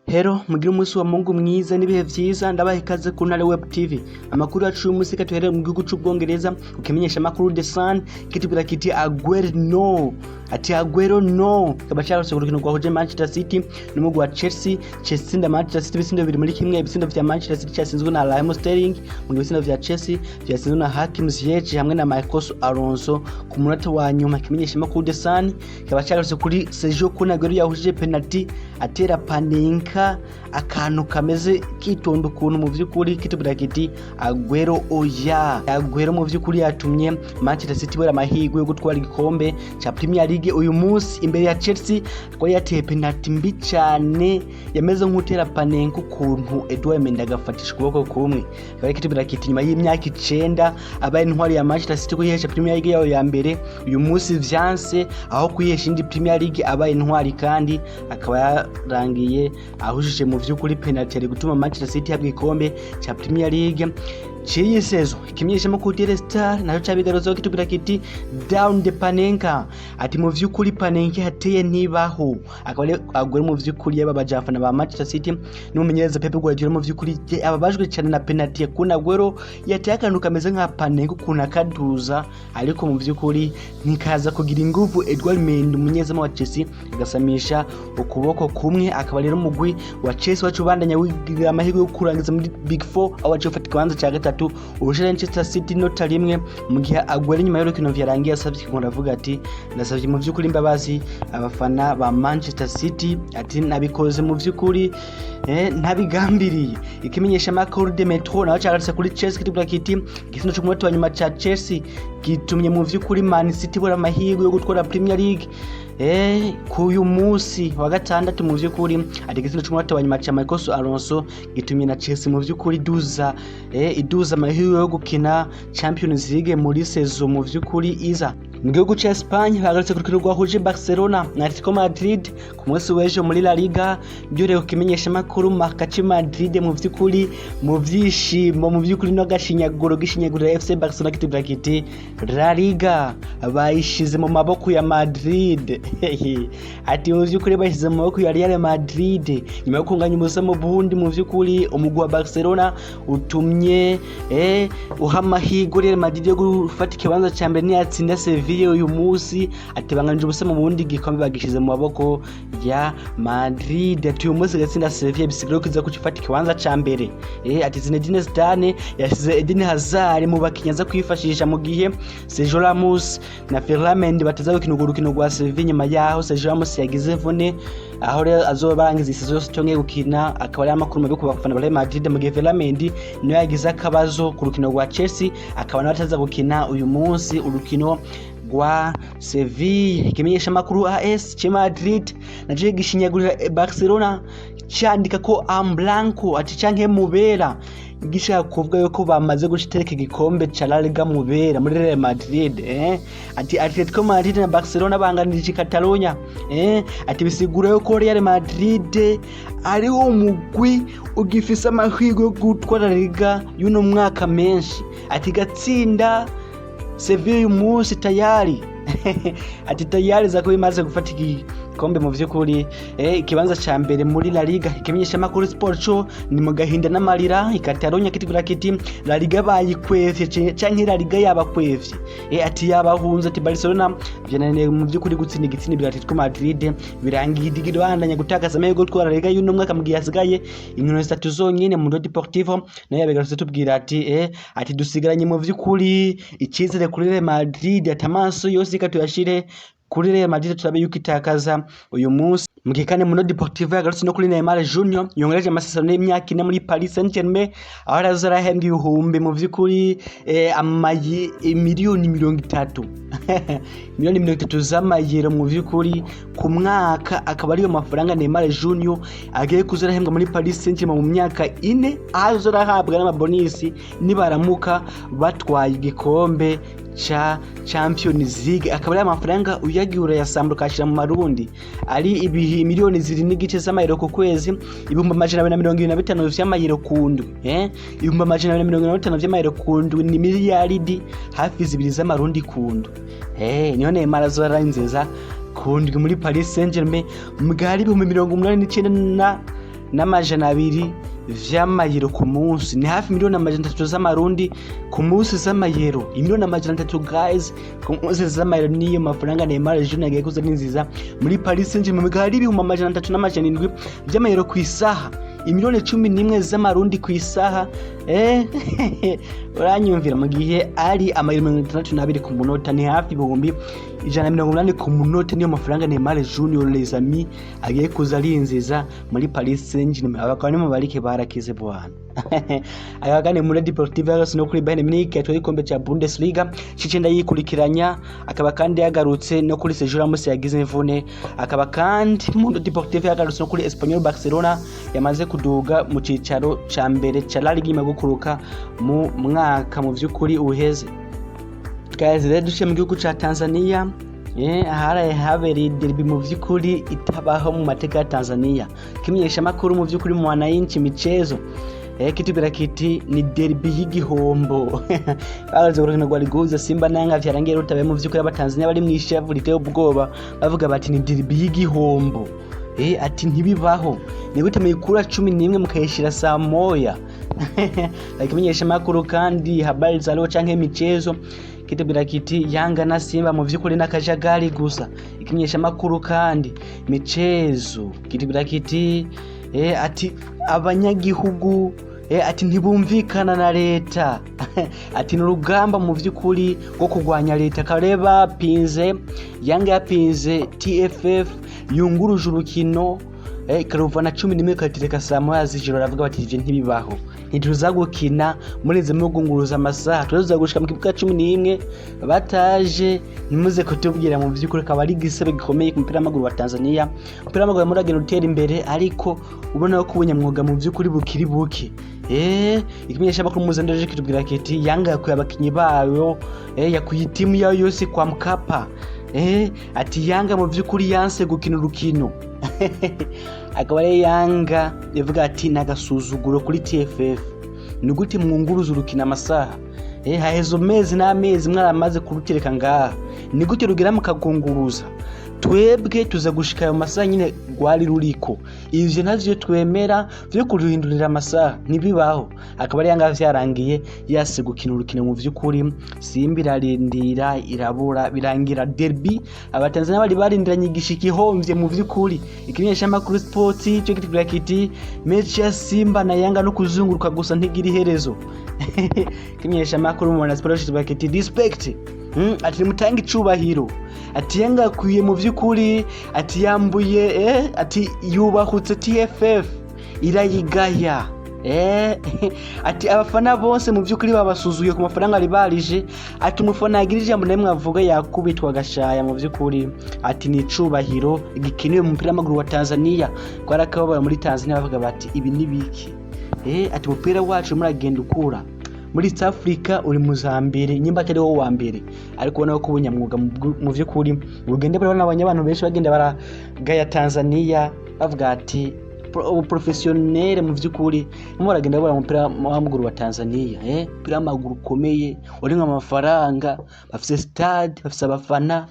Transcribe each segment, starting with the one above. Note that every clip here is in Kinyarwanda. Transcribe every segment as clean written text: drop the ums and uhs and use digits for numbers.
Hero mugire umunsi wa Mungu mwiza n'ibihe vyiza ndabaha ikaze ku Intare Web TV. Amakuru yacu uyu munsi katuhereye mu gihugu c'Ubwongereza ukimenyesha makuru The Sun kitubwira kiti Aguero no. Ati Aguero no. Kabashaka urukino rwahuje Manchester City n'umugwi wa Chelsea. Chelsea na Manchester City bisindo biri muri kimwe, ibisindo vya Manchester City cyasizwe na Raheem Sterling, mu bisindo vya Chelsea vyasizwe na Hakim Ziyech hamwe na Marcos Alonso ku munota wa nyuma. Kimenyesha makuru The Sun kabashaka kuri Sergio Kun Aguero yahuje penalty atera Panenka akantu kameze kitondo ukuntu mu vyukuri kitubwira kiti Aguero oya. Aguero mu vyukuri yatumye Manchester City bora amahirwe yo gutwara igikombe cha Premier League uyu munsi imbere ya Chelsea, ko yateye penalty mbi cyane yameze nk'utera Panenka ukuntu Edouard Mendy agafatisha ukuboko kumwe. Bari kitubwira kiti nyuma y'imyaka 9 abaye intwari ya Manchester City kuyihesha Premier League yayo ya mbere, uyu munsi vyanse aho kuyihesha indi Premier League abaye intwari kandi akaba yarangiye ahujije mu vyukuri penalty yari gutuma Manchester City habwa ikombe cha Premier League chiyi sezo. Ikimenyesha makuru The Star nayo cabigaruzo kitubwira kiti down the Panenka. Ati mu vyukuri Panenka hateye ntibaho, akaba Aguero mu vyukuri y'abajafana ba Manchester City n'umumenyereza Pep Guardiola mu vyukuri ababajwe cyane na penalty yakuna Aguero yateye akantu kameze nka Panenka kuna kaduza, ariko mu vyukuri nikaza kugira inguvu Edouard Mendy umunyezamo wa Chelsea agasamisha ukuboko kumwe. Akaba rero umugwi wa Chelsea wacubandanya wigira amahirwe yo kurangiza muri Big 4 aho wacofata kibanza cya gatatu urusha Manchester City nota rimwe, mu gihe Aguero nyuma y'urukino vyarangiye asavye ngo ndavuga ati ndasavye mu vyukuri imbabazi abafana ba Manchester City, ati nabikoze mu vyukuri ntabigambiriye. Ikimenyesha makuru de Metro naho cyagarutse kuri Chelsea kitubwira kiti igisindo cyo kumwota wa nyuma cha Chelsea gitumye mu vyukuri Man City bora amahirwe yo gutwara Premier League kuyu munsi wa gatandatu. Mu vyukuri ati igisindo cyo kumwota wa nyuma cha Marcos Alonso gitumye na Chelsea mu vyukuri iduza amahirwe yo gukina Champions League muri saison mu vyukuri iza. Mu gihugu ca Espagne bagarutse ku rukino rwahuje Barcelona na Atletico Madrid ku munsi w'ejo muri La Liga. Byore kukimenyesha makuru makaci Madrid mu vyukuri mu vyishimo mu vyukuri no gishinyaguro FC Barcelona kitubwira kiti La Liga bayishize mu maboko ya Madrid. Ati mu vyukuri bayishize mu maboko ya Real Madrid nyuma yo kunganya umusa mu Burundi. Mu vyukuri umugwi wa Barcelona utumye uhamahirwe Real Madrid yo gufata ikibanza ca mbere niyatsinda Sevilla uyu munsi. Ati banganije ubusa mu Burundi gikombe bagishize mu maboko ya Madrid. Ati uyu munsi gatsinda Sevilla bisigiro kiza kucifata ikibanza ca mbere. Ati Zinedine Zidane yasize Eden Hazard mu bakinyaza kwifashisha mu gihe Sergio Ramos na Ferland Mendy bataza gukina urukino rwa Sevilla nyuma yaho Sergio Ramos yagize vone aho rero azoba barangiza isizo yose cyongeye gukina. Akaba ari amakuru mabi ku bafana ba Real Madrid mu gihe Ferland Mendy niyo yagize akabazo ku rukino rwa Chelsea akaba nawe ataza gukina uyu munsi urukino rwa Sevilla. Ikimenyesha makuru AS Madrid naje gishinyagurira Barcelona cyandika ko amblanco ati canke mubera gishaka kuvuga yuko bamaze gushitereka igikombe ca La Liga mubera muri Real Madrid. Ati Atletico Madrid na Barcelona banganije Catalonia. Ati bisigura yuko Real Madrid ari umugwi ugifise amahirwe yo gutwara La Liga y'uno mwaka menshi. Ati gatsinda Sevilla uyu munsi tayari ati tayari zako imaze gufata igikombe mu vyukuri ikibanza ca mbere muri La Liga. Ikimenyesha makuru Sport Show ni mu gahinda n'amarira ikataronya kitubwira kiti La Liga bayikwevye canke La Liga yabakwevye. Ati yabahunze ati Barcelona byananiye mu vyukuri gutsinda igitsini bya Atletico Madrid birangiye idigiro bandanya gutakaza amahirwe yo gutwara La Liga y'uno mwaka mu gihe hasigaye inkino 3 zonyene mu Deportivo. Nayo yabigarutse tubwira ati dusigaranye mu vyukuri ikizere kuri Real Madrid atamaso yose katuyashire kuri Real Madrid turabe yuko itakaza uyu munsi. Mukikane mu Deportivo yagarutse no kuri Neymar Junior yongereje amasezerano y'imyaka 4 muri Paris Saint-Germain aho arazarahembwa ibihumbi mu vyukuri amayi miliyoni 30 miliyoni 30 z'amayero mu vyukuri ku mwaka. Akaba ariyo mafaranga Neymar Junior agiye kuzarahembwa muri Paris Saint-Germain mu myaka 4 azarahabwa n'amabonisi nibaramuka batwaye igikombe cha Champions League. Akaba ari amafaranga uyagiura yasambuka ashira mu marundi ari ibihi miliyoni 2.5 z'amayero ku kwezi, ibihumbi 225 vy'amayero ku ndwi. Ibihumbi 225 vy'amayero ku ndwi ni miliyaridi hafi 2 z'amarundi ku ndwi. Niyo Neymar azora nziza ku ndwi muri Paris Saint-Germain mugari 89 n'amajana 2 vy'amayero ku munsi, ni hafi miliyoni amajana 3 z'amarundi ku munsi z'amayero. Miliyoni amajana 3 guys ku munsi z'amayero niyo mafaranga Neymar Junior agiye kuza ninziza muri Paris Saint-Germain, hari ibihumbi amajana 3 n'amajana 7 by'amayero ku isaha, imiliyoni 11 z'amarundi ku isaha. Uranyumvira mu gihe ari amayero 62 ku munota, ni hafi ibihumbi 180 ku munota niyo mafaranga Neymar Junior les amis agiye kuza arinziza muri Paris Saint-Germain. Abakaba ni mubarike barakize bwana. Ayagane muri Deportivo Yanga no kuri Bayern Munich yatwaye igikombe cya Bundesliga cicenda yikurikiranya, akaba kandi yagarutse no kuri Sergio Ramos yagize imvune, akaba kandi muri Deportivo yagarutse no kuri Espanyol Barcelona yamaze kuduga mu cicaro ca mbere ca La Liga gukuruka mu mwaka mu vyukuri uheze. Guys, rero dushe mu gihugu ca Tanzania ahari habereye derby mu vyukuri itabaho mu mateka ya Tanzania. Kimenyesha makuru mu vyukuri mu wananchi michezo kitubira kiti ni derby y'igihombo. Bagaze urukino rwa Ligoza Simba na Yanga vyarangiye rutabe mu vyukuri abatanzania bari mwishavu liteye ubwoba bavuga bati ni derby y'igihombo. Ati ntibibaho, ni gute muyikura 11 mukayishira saa moya. Kimenyesha makuru kandi habari za leo canke michezo kitubira kiti Yanga na Simba mu vyukuri nakajagari gusa. Ikimenyesha makuru kandi michezo kitubira kiti ati abanyagihugu ati ntibumvikana na leta. Ati n'urugamba mu vyukuri rwo kugwanya leta. Kareba pinze Yanga yapinze TFF yunguruje urukino karuvana 11 katireka saa moya z'ijoro, ravuga bati ivyo ntibibaho, ntituza gukina mureze mu gunguruza amasaha, tuza gushika mu kibuga 11 bataje. Nimuze kutubwira mu vyukuri kaba ari gisebe gikomeye ku mupira w'amaguru wa Tanzania. Umupira w'amaguru muragenda utera imbere, ariko ubona ko ubunyamwuga mu vyukuri bukiri buke. Ikimenyesha bakuru muzandoje kitubwira kiti Yanga yakuye abakinyi bayo yakuye timu yayo yose kwa Mkapa. Ati Yanga mu vyukuri yanse gukina urukino. Akaba ari Yanga yavuga ati nagasuzuguro kuri TFF, ni gute mwunguruza urukina amasaha hahezo mezi n'amezi mwaramaze kurutereka ngaha, ni gute rugira mukagunguruza. Twebwe tuza gushika ayo masaha nyine gwari ruriko, ivyo ntavyo twemera vyo kuruhindurira amasaha ntibibaho. Akaba ari Yanga vyarangiye yase gukina urukino mu vyukuri. Simba irarindira irabura, birangira derby abatanzania bari barindiranye igishiki homvye mu vyukuri. Ikimenyesha makuru sports cyo kitubwira kiti match ya Simba na Yanga no kuzunguruka gusa ntigira iherezo. Ikimenyesha makuru mu sports kitubwira kiti respect ati mutangi icubahiro, ati Yanga akwiye mu vyukuri, ati yambuye ati yubahutse TFF irayigaya. Ati abafana bose mu vyukuri babasuzuye ku mafaranga ari barije. Ati umufana yagira ijambo namwe avuga yakubitwa gashaya mu vyukuri. Ati ni icubahiro igikenewe mu mupira w'amaguru wa Tanzania. Kwarakababara muri Tanzania bavuga bati ibi nibiki. Ati umupira wacu muragenda ukura muri East Africa uri muzambere nyimba atari wo wa mbere, ariko ubona ko ubunyamwuga mu vyukuri urugende bari n'abantu benshi bagenda baragaya Tanzania bavuga ati professionnel mu vyukuri muragenda bara mu mupira w'amaguru wa Tanzania. Mupira w'amaguru ukomeye uri nk'amafaranga, bafise stade, bafise abafana.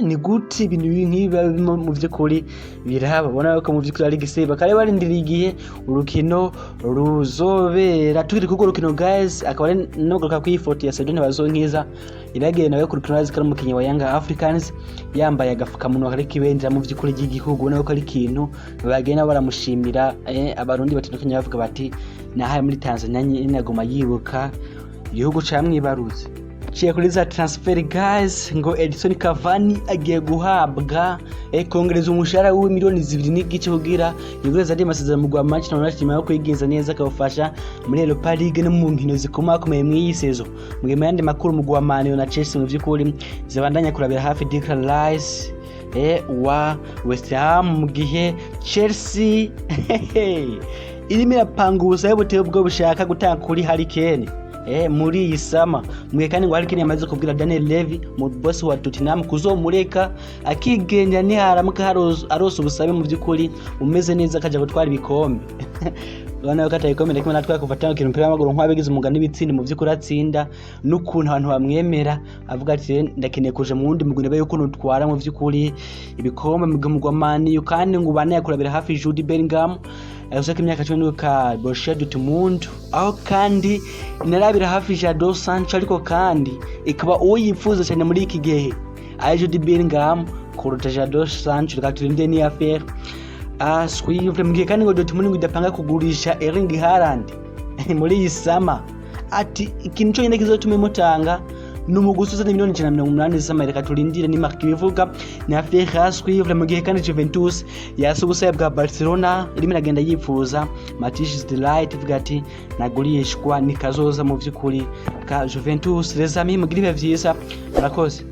Ni gute ibintu nk'ibi mu vyukuri biraba, bona ko mu vyukuri ari giseba kare barindiriye igihe urukino ruzobera. Tukiri kugo urukino guys, akaba ari no garuka ku ifoto ya SAIDO NTIBAZONKIZA iragenda nawe ku rukino azikara mu Kenya wa Yanga Africans yambaye agafukamunwa kari kibendera mu vyukuri ry'igihugu, bona ko ari kintu bagenda baramushimira. Abarundi batandukanye bavuga bati nahaye muri Tanzania nyinagoma yibuka igihugu camwibaruze. Ciye kuri za transfer guys ngo Edison Cavani agiye guhabwa kongereza umushahara wa miliyoni 2 n'igice kugira yigureza andi masezerano mu Manchester United nyuma yo kwigenza neza akabafasha muri Europa League no mu nkino zikomakomeye mu iyi sezo. Mwebwe yandi makuru mu Man United na Chelsea mu vyukuri zabandanya kurabira hafi Declan Rice wa West Ham, mu gihe Chelsea irimo irapanguza y'ubuteye bwo bushaka gutanga kuri Harry Kane muri iyi sama. Mwe kandi ngo Harry Kane yamaze kubwira Daniel Levy mu boss wa Tottenham kuzomureka akigenda ni haramuka arosa ubusabe mu vyukuri umeze neza akaja gutwara ibikombe. Urabona ko atayikomera kimwe natwe kuvatana ikintu mpira w'amaguru nk'abagize umugani n'ibitsindi mu vy'ukuri atsinda n'ukuntu abantu bamwemera avuga ati ndakeneye kuje mu wundi mugwi yuko nutwara mu vy'ukuri ibikombe mu gwamani kandi ngo bane yakurabira hafi Jude Bellingham ayosaka imyaka 12 ka Borussia Dortmund aho kandi inarabira hafi Jadon Sancho ariko kandi ikaba uyifuza cyane muri iki gihe Jude Bellingham kuruta Jadon Sancho reka turinde ni affaire swivre mugihe kandi ngo Dortmund idapanga kugurisha Erling Haaland muri iyi sama ati ikintu cyo nyine kizotuma imutanga n'umugusuza miliyoni 180 z'Amerika turindire ni marque bivuga ni affaire swivre mugihe kandi Juventus yasubusaye bwa Barcelona irimo iragenda yifuza Matthijs de Ligt ivuga ati nagurishwa nikazoza mu vy'ukuri ka Juventus les amis mugire vyiza murakoze.